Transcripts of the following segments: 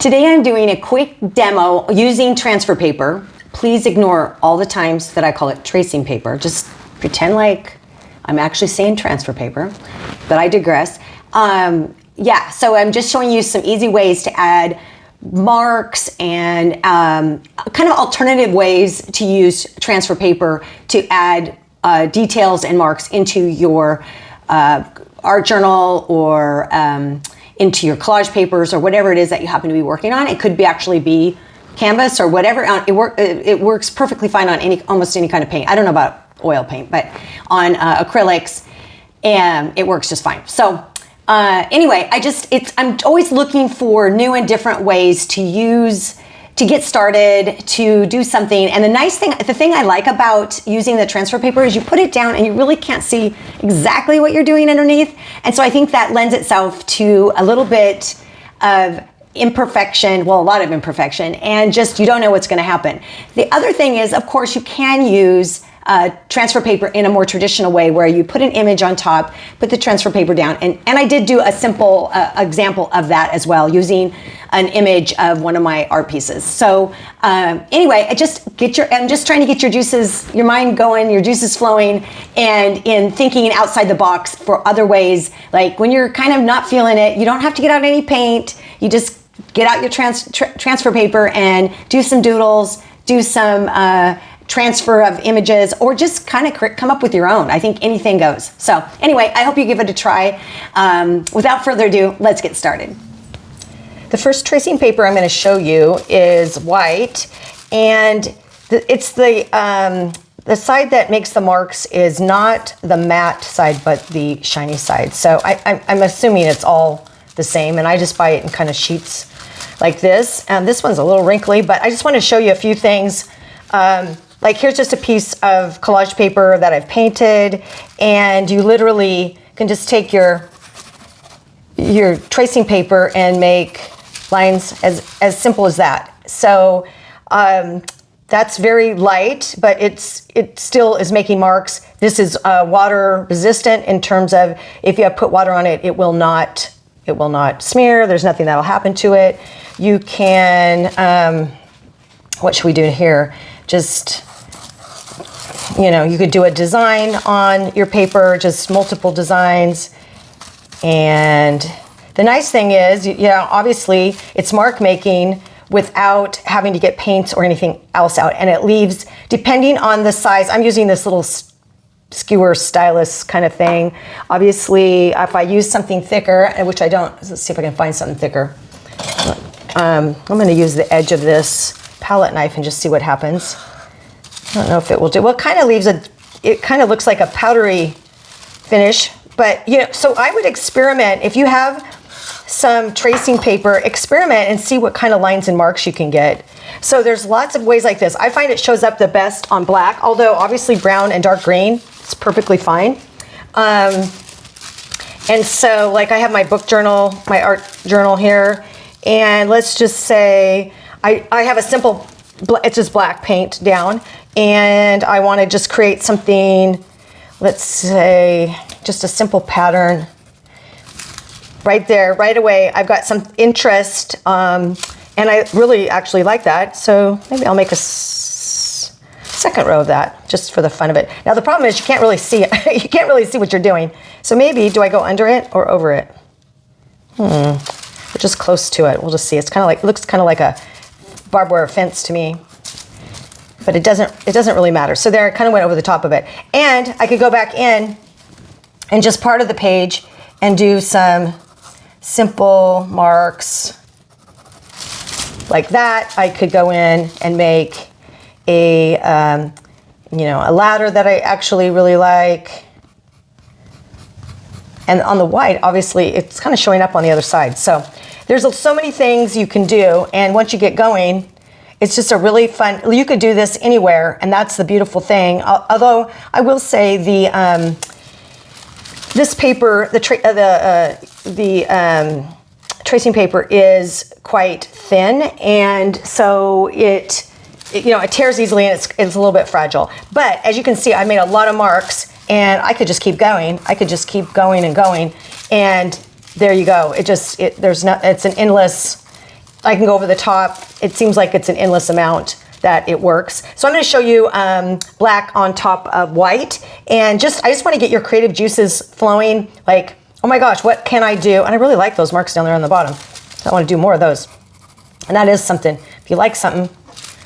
Today I'm doing a quick demo using transfer paper. Please ignore all the times that I call it tracing paper. Just pretend like I'm actually saying transfer paper, but I digress. So I'm just showing you some easy ways to add marks and kind of alternative ways to use transfer paper to add details and marks into your art journal or into your collage papers or whatever it is that you happen to be working on. It could be actually be canvas or whatever. It works perfectly fine on almost any kind of paint. I don't know about oil paint, but on acrylics, and it works just fine. So anyway, I'm always looking for new and different ways to get started, to do something. And the thing I like about using the transfer paper is you put it down and you really can't see exactly what you're doing underneath. And so I think that lends itself to a little bit of imperfection, well, a lot of imperfection, and just you don't know what's going to happen. The other thing is, of course, you can use transfer paper in a more traditional way where you put an image on top, put the transfer paper down, and I did do a simple example of that as well, using an image of one of my art pieces. So anyway, I'm just trying to get your mind going, your juices flowing, and in thinking outside the box for other ways. Like when you're kind of not feeling it, you don't have to get out any paint. You just get out your transfer paper and do some doodles, do some transfer of images, or just kind of come up with your own. I think anything goes. So anyway, I hope you give it a try. Without further ado, let's get started. The first tracing paper I'm going to show you is white, and it's the side that makes the marks is not the matte side, but the shiny side. So I'm assuming it's all the same, and I just buy it in kind of sheets like this. And this one's a little wrinkly, but I just want to show you a few things. Like here's just a piece of collage paper that I've painted, and you literally can just take your tracing paper and make lines as simple as that. So that's very light, but it still is making marks. This is water resistant in terms of if you have put water on it, it will not smear. There's nothing that'll happen to it. You can, what should we do here? Just, you could do a design on your paper, just multiple designs. And the nice thing is, obviously it's mark making without having to get paints or anything else out. And it leaves, depending on the size, I'm using this little skewer stylus kind of thing. Obviously, if I use something thicker, which I don't, let's see if I can find something thicker. I'm going to use the edge of this palette knife and just see what happens. I don't know if it will do. Well, it kind of it kind of looks like a powdery finish, but so I would experiment. If you have some tracing paper, experiment and see what kind of lines and marks you can get. So there's lots of ways like this. I find it shows up the best on black, although obviously brown and dark green, it's perfectly fine. And so like I have my book journal, my art journal here, and let's just say I have a simple, it's just black paint down, and I want to just create something, let's say just a simple pattern right there, right away. I've got some interest, and I really actually like that, so maybe I'll make a second row of that just for the fun of it. Now the problem is you can't really see it. You can't really see what you're doing, so maybe do I go under it or over it? We're just close to it. We'll just see. It's kind of like, it looks kind of like a barbed wire fence to me, but it doesn't really matter. So there, I kind of went over the top of it, and I could go back in and just part of the page and do some simple marks like that. I could go in and make a a ladder that I actually really like. And on the white, obviously, it's kind of showing up on the other side. So there's so many things you can do. And once you get going, it's just a really fun, you could do this anywhere. And that's the beautiful thing. Although I will say this paper, the tracing paper is quite thin. And so it tears easily, and it's a little bit fragile. But as you can see, I made a lot of marks, and I could just keep going. I could just keep going and going, and there you go. It's an endless I can go over the top. It seems like it's an endless amount that it works. So I'm going to show you black on top of white, and I just want to get your creative juices flowing. Like, oh my gosh, what can I do? And I really like those marks down there on the bottom. So I want to do more of those. And that is something. If you like something,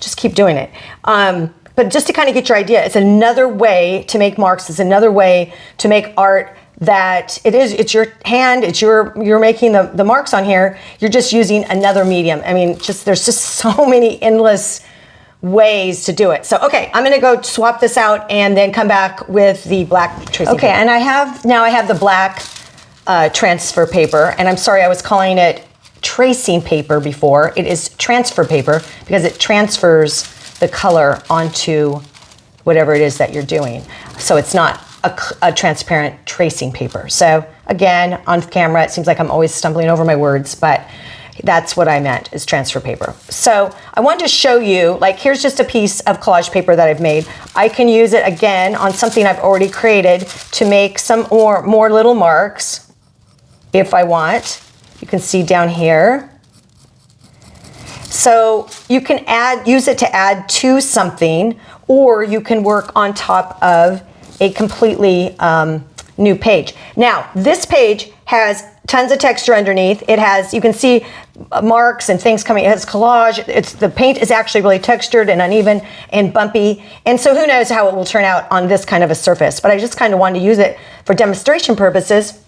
just keep doing it. But just to kind of get your idea, it's another way to make marks. It's another way to make art that it's your hand, you're making the marks on here. You're just using another medium. I mean, there's just so many endless ways to do it. So, okay, I'm gonna go swap this out and then come back with the black tracing paper. And I have the black transfer paper, and I'm sorry, I was calling it tracing paper before. It is transfer paper because it transfers the color onto whatever it is that you're doing. So it's not a transparent tracing paper. So again, on camera, it seems like I'm always stumbling over my words, but that's what I meant, is transfer paper. So I wanted to show you, like, here's just a piece of collage paper that I've made. I can use it again on something I've already created to make some more little marks if I want. You can see down here. So you can use it to add to something, or you can work on top of a completely new page. Now, this page has tons of texture underneath. It has, you can see marks and things coming. It has collage. The paint is actually really textured and uneven and bumpy. And so who knows how it will turn out on this kind of a surface. But I just kind of wanted to use it for demonstration purposes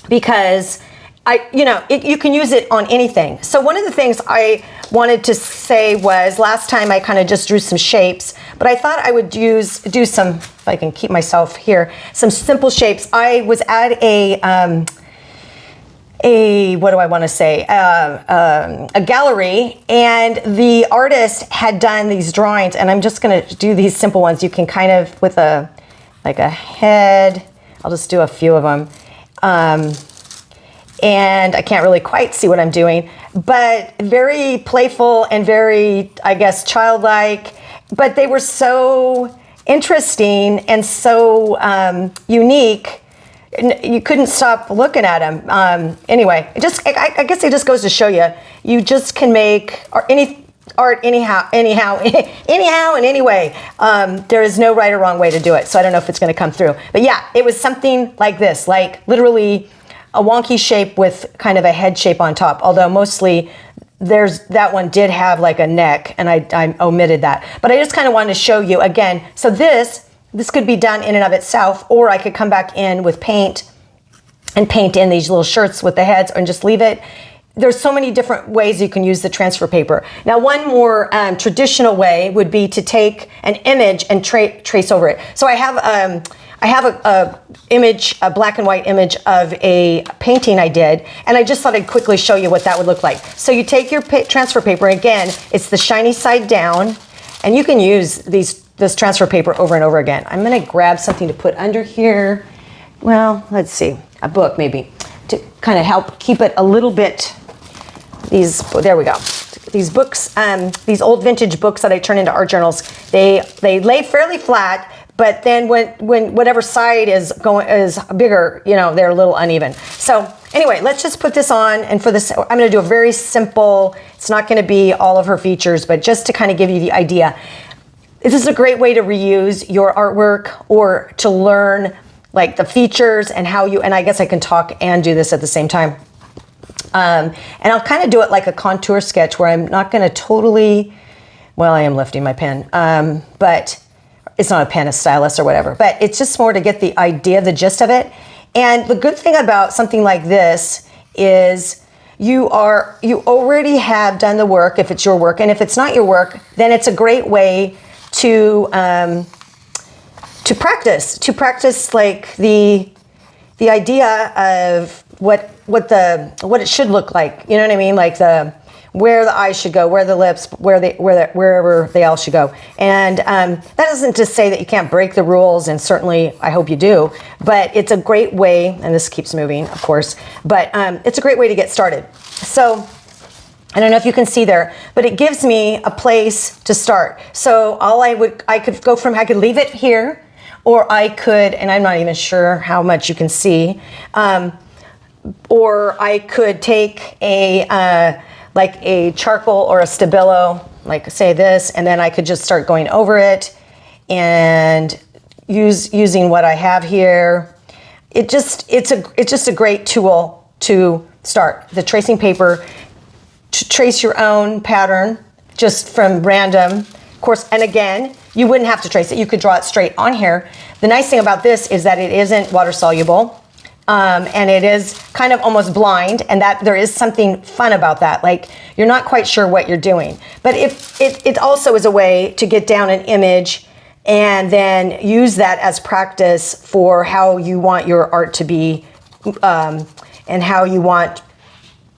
because you can use it on anything. So one of the things I wanted to say was, last time I kind of just drew some shapes, but I thought I would do some, if I can keep myself here, some simple shapes. I was at what do I want to say? A gallery, and the artist had done these drawings, and I'm just going to do these simple ones. You can kind of, with like a head, I'll just do a few of them. And I can't really quite see what I'm doing, but very playful and very, I guess, childlike, but they were so interesting and so unique, you couldn't stop looking at them. Anyway, I guess it just goes to show you, you just can make art anyhow, and any way. There is no right or wrong way to do it, so I don't know if it's going to come through. But yeah, it was something like this, like literally a wonky shape with kind of a head shape on top, although mostly that one did have like a neck, and I omitted that. But I just kind of wanted to show you again. So this could be done in and of itself, or I could come back in with paint and paint in these little shirts with the heads and just leave it. There's so many different ways you can use the transfer paper. Now, one more traditional way would be to take an image and trace over it. So I have a black and white image of a painting I did, and I just thought I'd quickly show you what that would look like. So you take your transfer paper, again, it's the shiny side down, and you can use this transfer paper over and over again. I'm gonna grab something to put under here. Well, let's see, a book maybe, to kind of help keep it a little bit, there we go. These books, these old vintage books that I turn into art journals, they lay fairly flat, but then when whatever side is bigger, they're a little uneven. So anyway, let's just put this on, and for this, I'm gonna do a very simple, it's not gonna be all of her features, but just to kind of give you the idea. This is a great way to reuse your artwork, or to learn like the features and and I guess I can talk and do this at the same time. And I'll kind of do it like a contour sketch, where I'm not gonna totally, well, I am lifting my pen, but it's not a pen, a stylus or whatever, but it's just more to get the idea, the gist of it. And the good thing about something like this is you already have done the work, if it's your work, and if it's not your work, then it's a great way to practice like the idea of what it should look like. You know what I mean? Like where the eyes should go, where the lips, wherever they all should go. And that doesn't just say that you can't break the rules, and certainly I hope you do, but it's a great way, and this keeps moving, of course, but it's a great way to get started. So I don't know if you can see there, but it gives me a place to start. So I could leave it here, or I could, and I'm not even sure how much you can see, or I could take like a charcoal or a Stabilo, like say this, and then I could just start going over it and using what I have here. It's just a great tool to start. The tracing paper, to trace your own pattern just from random. Of course, and again, you wouldn't have to trace it. You could draw it straight on here. The nice thing about this is that it isn't water soluble. And it is kind of almost blind, and that there is something fun about that. Like, you're not quite sure what you're doing. But if it also is a way to get down an image and then use that as practice for how you want your art to be, and how you want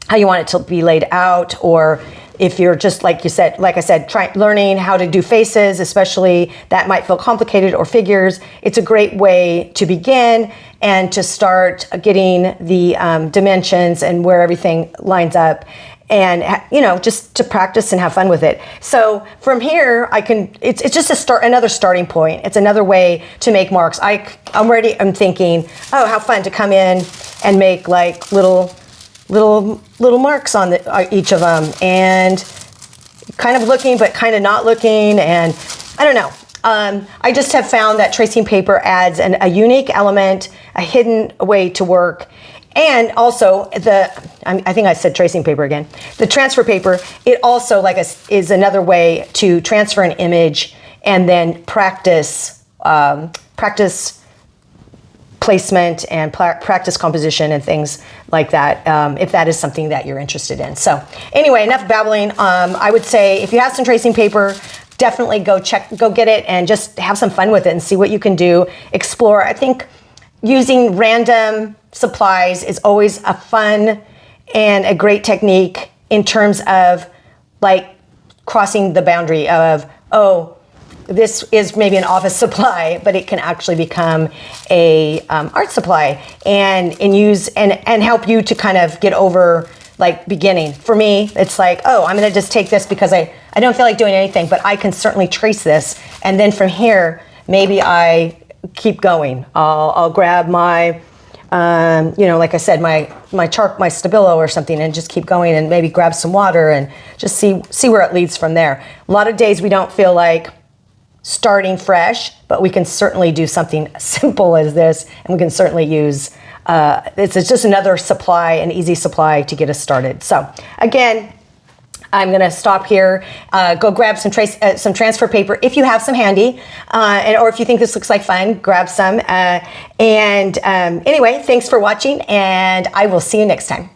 it to be laid out, or if you're just like I said, learning how to do faces, especially that might feel complicated, or figures, it's a great way to begin and to start getting the dimensions and where everything lines up, and just to practice and have fun with it. So from here, it's just another starting point. It's another way to make marks. I'm thinking, oh, how fun to come in and make like little marks on each of them, and kind of looking but kind of not looking, and I don't know. I just have found that tracing paper adds a unique element, a hidden way to work, and also I think I said tracing paper again. The transfer paper, it also is another way to transfer an image and then practice placement and practice composition and things like that, if that is something that you're interested in. So anyway, enough babbling. I would say if you have some tracing paper, definitely go get it and just have some fun with it and see what you can do. Explore. I think using random supplies is always a fun and a great technique in terms of like crossing the boundary of, oh, this is maybe an office supply, but it can actually become a art supply and help you to kind of get over like beginning. For me, it's like, oh, I'm going to just take this because I don't feel like doing anything, but I can certainly trace this. And then from here, maybe I keep going. I'll grab my, like I said, my Stabilo or something, and just keep going, and maybe grab some water and just see where it leads from there. A lot of days we don't feel like starting fresh, but we can certainly do something simple as this, and we can certainly use, it's just another supply, an easy supply to get us started. So again, I'm gonna stop here, go grab some transfer paper if you have some handy, or if you think this looks like fun, grab some. Anyway, thanks for watching, and I will see you next time.